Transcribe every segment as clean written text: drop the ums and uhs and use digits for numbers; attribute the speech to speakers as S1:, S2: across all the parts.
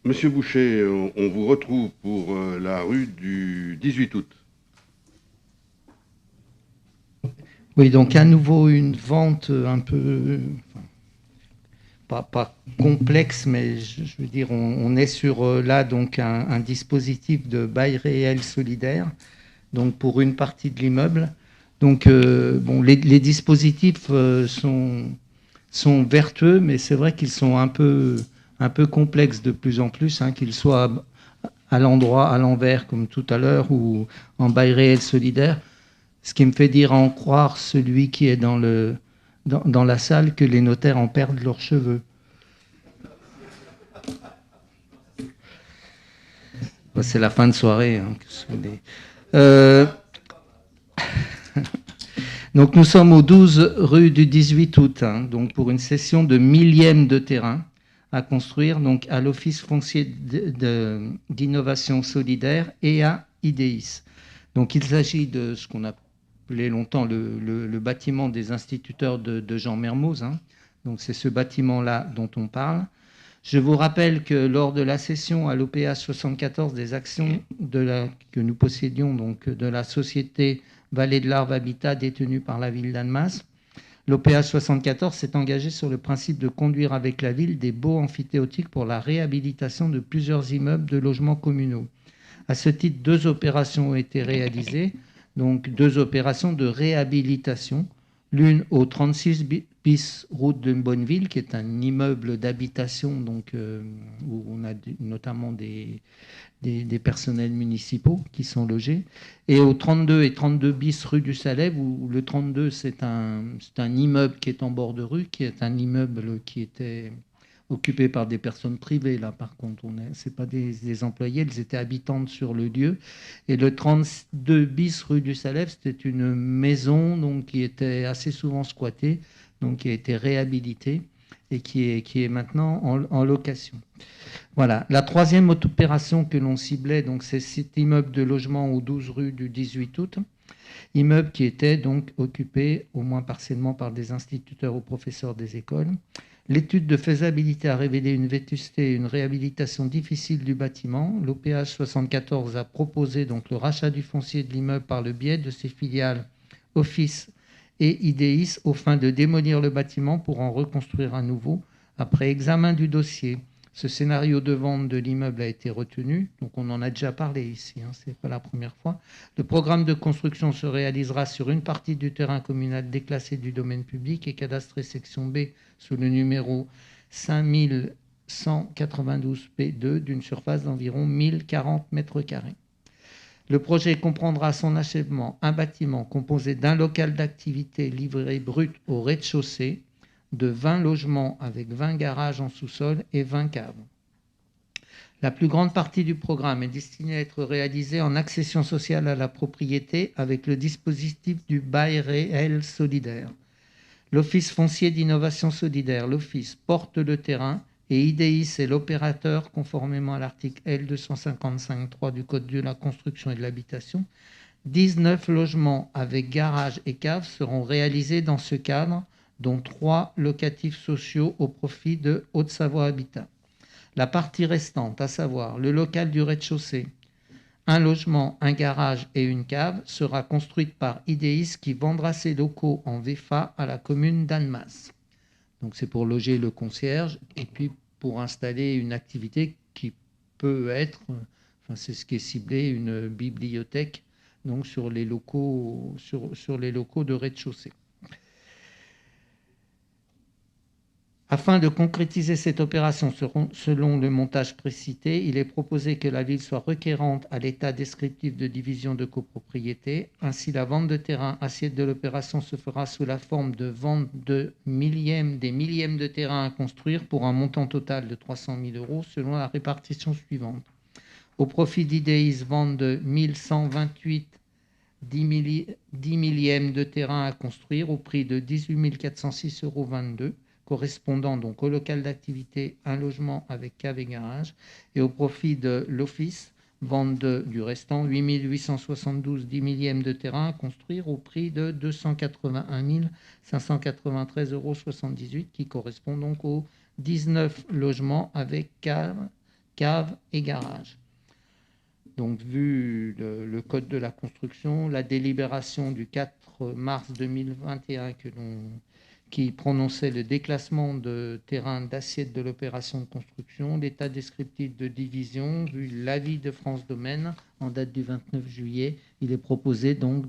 S1: Monsieur Boucher, on vous retrouve pour la rue du 18 août.
S2: Oui, donc à nouveau une vente un peu, enfin, pas complexe, mais je veux dire, on est sur là donc un dispositif de bail réel solidaire, donc pour une partie de l'immeuble. Donc bon, les dispositifs sont vertueux, mais c'est vrai qu'ils sont un peu complexes de plus en plus, hein, qu'ils soient à l'endroit, à l'envers, comme tout à l'heure, ou en bail réel solidaire. Ce qui me fait dire en croire celui qui est dans la salle que les notaires en perdent leurs cheveux. C'est la fin de soirée. Hein, euh, donc nous sommes au 12 rue du 18 août, hein, donc pour une session de millième de terrain à construire donc à l'Office foncier d'innovation solidaire et à IDEIS. Donc il s'agit de ce qu'on appelait longtemps le bâtiment des instituteurs de Jean Mermoz. Hein. Donc c'est ce bâtiment-là dont on parle. Je vous rappelle que lors de la session à l'OPH 74 des actions que nous possédions, donc de la société Vallée de l'Arve Habitat détenue par la ville d'Annemasse, l'OPH 74 s'est engagé sur le principe de conduire avec la ville des baux amphithéotiques pour la réhabilitation de plusieurs immeubles de logements communaux. À ce titre, 2 opérations ont été réalisées, donc 2 opérations de réhabilitation. L'une au 36 bis route de Bonneville, qui est un immeuble d'habitation donc, où on a notamment des personnels municipaux qui sont logés. Et au 32 et 32 bis rue du Salève, où le 32, c'est un immeuble qui est en bord de rue, qui est un immeuble qui était occupé par des personnes privées, là, par contre. Ce n'est pas des employés, elles étaient habitantes sur le lieu. Et le 32 bis rue du Salève, c'était une maison donc, qui était assez souvent squattée, donc qui a été réhabilitée et qui est maintenant en location. Voilà. La troisième opération que l'on ciblait, donc, c'est cet immeuble de logement au 12 rue du 18 août, immeuble qui était donc occupé au moins partiellement par des instituteurs ou professeurs des écoles. L'étude de faisabilité a révélé une vétusté et une réhabilitation difficile du bâtiment. L'OPH 74 a proposé donc le rachat du foncier de l'immeuble par le biais de ses filiales Office et IDEIS aux fins de démolir le bâtiment pour en reconstruire un nouveau. Après examen du dossier, ce scénario de vente de l'immeuble a été retenu. Donc on en a déjà parlé ici, hein, ce n'est pas la première fois. Le programme de construction se réalisera sur une partie du terrain communal déclassé du domaine public et cadastré section B sous le numéro 5192P2 d'une surface d'environ 1040 m². Le projet comprendra à son achèvement un bâtiment composé d'un local d'activité livré brut au rez-de-chaussée, de 20 logements avec 20 garages en sous-sol et 20 caves. La plus grande partie du programme est destinée à être réalisée en accession sociale à la propriété avec le dispositif du bail réel solidaire. L'Office foncier d'innovation solidaire, l'Office, porte le terrain et IDEIS est l'opérateur conformément à l'article L255.3 du Code de la construction et de l'habitation. 19 logements avec garage et cave seront réalisés dans ce cadre, dont 3 locatifs sociaux au profit de Haute-Savoie Habitat. La partie restante, à savoir le local du rez-de-chaussée, un logement, un garage et une cave, sera construite par IDEIS qui vendra ses locaux en VFA à la commune d'Annemasse. Donc c'est pour loger le concierge et puis pour installer une activité qui peut être, enfin c'est ce qui est ciblé, une bibliothèque donc sur les locaux, sur les locaux de rez-de-chaussée. Afin de concrétiser cette opération selon le montage précité, il est proposé que la ville soit requérante à l'état descriptif de division de copropriété. Ainsi, la vente de terrain assiette de l'opération se fera sous la forme de vente des millièmes de terrain à construire pour un montant total de 300 000 € selon la répartition suivante. Au profit d'IDEIS, vente de 1128 10 millièmes de terrain à construire au prix de 18 406,22 € correspondant donc au local d'activité, un logement avec cave et garage, et au profit de l'Office, vente du restant 8 872 10 millièmes de terrain à construire au prix de 281 593,78 € qui correspond donc aux 19 logements avec cave cave et garage. Donc, vu le code de la construction, la délibération du 4 mars 2021 qui prononçait le déclassement de terrain d'assiette de l'opération de construction, l'état descriptif de division, vu l'avis de France Domaine en date du 29 juillet, il est proposé donc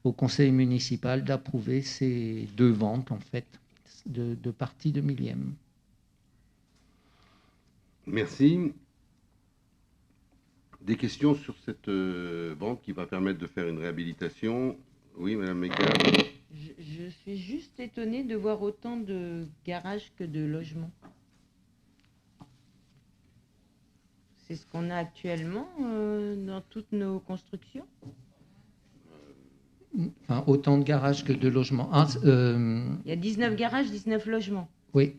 S2: au conseil municipal d'approuver ces 2 ventes en fait de parties de millième.
S1: Merci. Des questions sur cette vente qui va permettre de faire une réhabilitation? Oui, Madame Mecker.
S3: Je suis juste étonnée de voir autant de garages que de logements. C'est ce qu'on a actuellement dans toutes nos constructions?
S2: Enfin, autant de garages que de logements.
S3: Il y a 19 garages, 19 logements.
S2: Oui.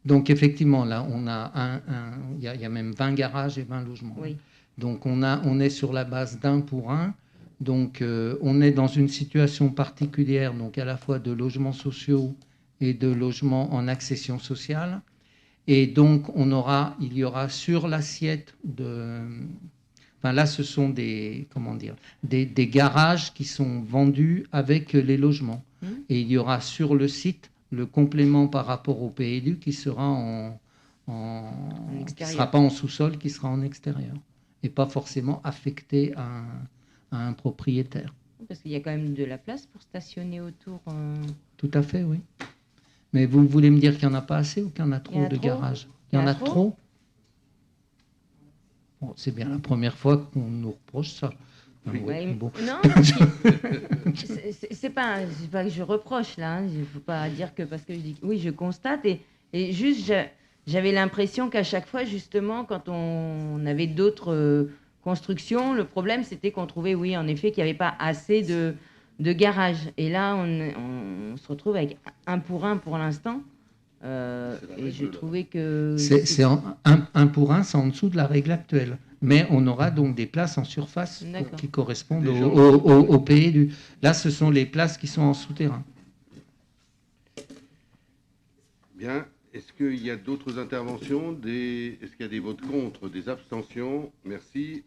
S2: Donc effectivement, là, on a il y a même 20 garages et 20 logements.
S3: Oui.
S2: Donc on est sur la base d'1 pour 1. Donc on est dans une situation particulière, donc à la fois de logements sociaux et de logements en accession sociale. Et donc il y aura sur l'assiette enfin là, ce sont des garages qui sont vendus avec les logements. Et il y aura sur le site le complément par rapport au PLU qui sera qui sera pas en sous-sol, qui sera en extérieur et pas forcément affecté à un propriétaire.
S3: Parce qu'il y a quand même de la place pour stationner autour.
S2: Tout à fait, oui. Mais vous voulez me dire qu'il n'y en a pas assez ou qu'il y en a trop de garages? Il y en a trop? Bon, c'est bien la première fois qu'on nous reproche ça.
S3: Oui. Bon. Non, c'est pas que je reproche là. Il ne faut pas dire que parce que je dis oui, je constate et juste j'avais l'impression qu'à chaque fois justement quand on avait d'autres constructions, le problème c'était qu'on trouvait oui en effet qu'il n'y avait pas assez de garages. Et là on se retrouve avec 1 pour 1 pour l'instant. Et je trouvais que...
S2: C'est 1 pour 1, c'est en dessous de la règle actuelle. Mais on aura donc des places en surface qui correspondent au PLU. Là, ce sont les places qui sont en souterrain.
S1: Bien. Est-ce qu'il y a d'autres interventions? Est-ce qu'il y a des votes contre, des abstentions? Merci.